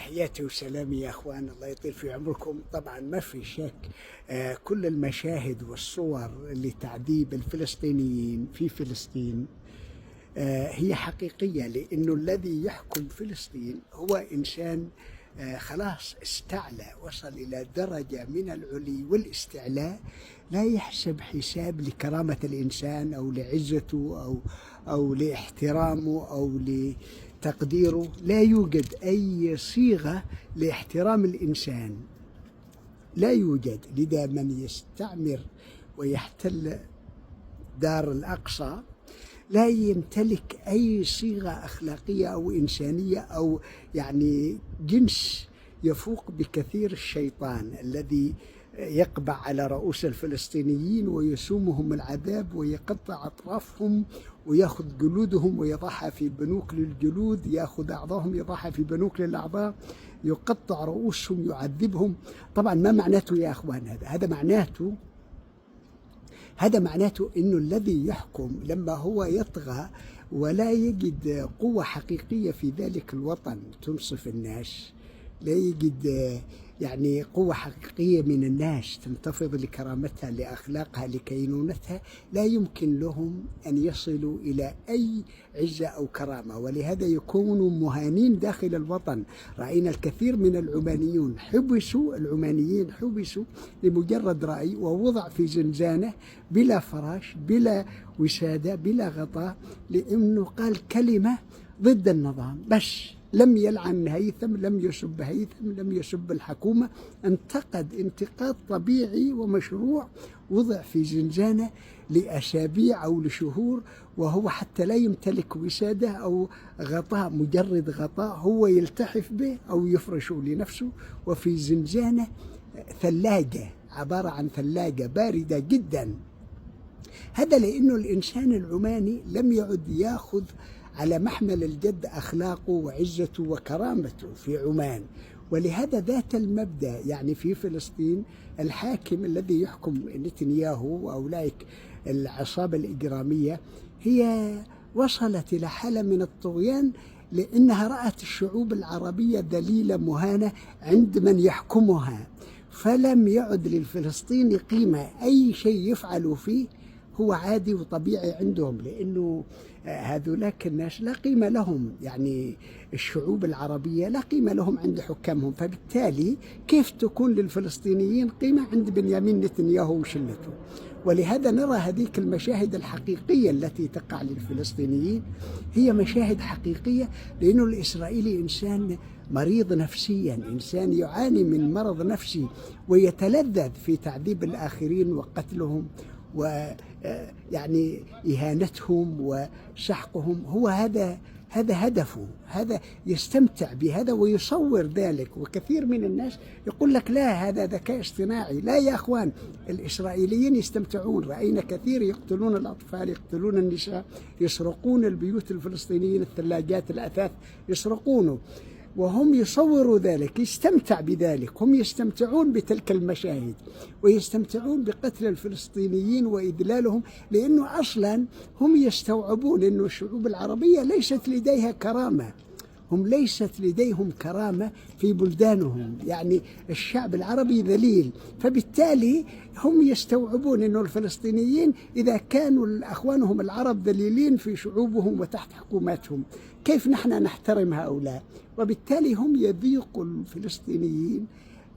تحياتي وسلامي يا اخوان، الله يطيل في عمركم. طبعا ما في شك، كل المشاهد والصور لتعذيب الفلسطينيين في فلسطين هي حقيقية، لأنه الذي يحكم فلسطين هو إنسان خلاص استعلى، وصل إلى درجة من العلي والاستعلاء لا يحسب حساب لكرامة الإنسان أو لعزته أو لاحترامه أو لتقديره. لا يوجد أي صيغة لاحترام الإنسان، لا يوجد. لذا من يستعمر ويحتل دار الأقصى لا يمتلك أي صيغة أخلاقية أو إنسانية أو يعني جنس يفوق بكثير الشيطان الذي يقبع على رؤوس الفلسطينيين ويسومهم العذاب ويقطع أطرافهم ويأخذ جلودهم ويضعها في بنوك للجلود، يأخذ أعضاءهم يضعها في بنوك للأعضاء، يقطع رؤوسهم، يعذبهم. طبعا ما معناته يا أخوان؟ هذا معناته إنه الذي يحكم لما هو يطغى ولا يجد قوة حقيقية في ذلك الوطن تنصف الناس، لا يجد يعني قوة حقيقية من الناس تنتفض لكرامتها، لأخلاقها، لكينونتها، لا يمكن لهم أن يصلوا إلى أي عزة أو كرامة، ولهذا يكونوا مهانين داخل الوطن. رأينا الكثير من العمانيين حبسوا لمجرد رأي ووضع في زنزانة بلا فراش، بلا وسادة، بلا غطاء، لأنه قال كلمة ضد النظام بس. لم يلعن هيثم، لم يسب هيثم، لم يسب الحكومة، انتقد انتقاد طبيعي ومشروع، وضع في زنزانة لأسابيع أو لشهور، وهو حتى لا يمتلك وسادة أو غطاء، مجرد غطاء هو يلتحف به أو يفرشه لنفسه، وفي زنزانة ثلاجة، عبارة عن ثلاجة باردة جدا. هذا لأنه الإنسان العماني لم يعد يأخذ على محمل الجد أخلاقه وعزته وكرامته في عمان. ولهذا ذات المبدأ يعني في فلسطين الحاكم الذي يحكم نتنياهو وأولئك العصابة الإجرامية هي وصلت إلى حالة من الطغيان، لأنها رأت الشعوب العربية ذليلة مهانة عند من يحكمها، فلم يعد للفلسطيني قيمة. أي شيء يفعلوا فيه هو عادي وطبيعي عندهم، لأنه هذولاك الناس لا قيمة لهم، يعني الشعوب العربية لا قيمة لهم عند حكامهم، فبالتالي كيف تكون للفلسطينيين قيمة عند بنيامين نتنياهو وشلته؟ ولهذا نرى هذيك المشاهد الحقيقية التي تقع للفلسطينيين هي مشاهد حقيقية، لأنه الإسرائيلي إنسان مريض نفسيا، إنسان يعاني من مرض نفسي ويتلذذ في تعذيب الآخرين وقتلهم ويعني إهانتهم وسحقهم. هو هذا هدفه، هذا يستمتع بهذا ويصور ذلك. وكثير من الناس يقول لك لا هذا ذكاء اصطناعي. لا يا أخوان، الإسرائيليين يستمتعون. رأينا كثير يقتلون الأطفال، يقتلون النساء، يسرقون البيوت الفلسطينيين، الثلاجات، الأثاث يسرقونه، وهم يصوروا ذلك، يستمتع بذلك. هم يستمتعون بتلك المشاهد ويستمتعون بقتل الفلسطينيين وإذلالهم، لأنه أصلا هم يستوعبون أن الشعوب العربية ليست لديها كرامة، هم ليست لديهم كرامة في بلدانهم، يعني الشعب العربي ذليل. فبالتالي هم يستوعبون أن الفلسطينيين إذا كانوا أخوانهم العرب ذليلين في شعوبهم وتحت حكوماتهم، كيف نحن نحترم هؤلاء؟ وبالتالي هم يذيقوا الفلسطينيين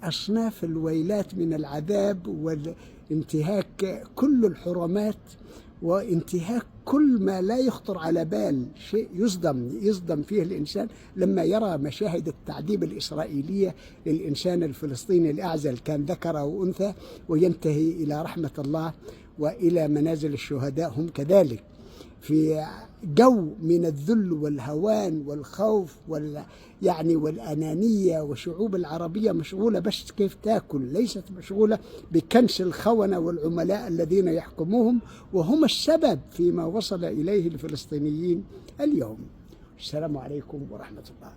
أصناف الويلات من العذاب والانتهاك كل الحرمات وانتهاك كل ما لا يخطر على بال. شيء يصدم فيه الإنسان لما يرى مشاهد التعذيب الإسرائيلية للإنسان الفلسطيني الأعزل، كان ذكر أو أنثى، وينتهي إلى رحمة الله وإلى منازل الشهداء هم كذلك، في جو من الذل والهوان والخوف والأنانية. وشعوب العربية مشغولة بس كيف تأكل، ليست مشغولة بكنس الخونة والعملاء الذين يحكموهم، وهم السبب فيما وصل إليه الفلسطينيين اليوم. السلام عليكم ورحمة الله.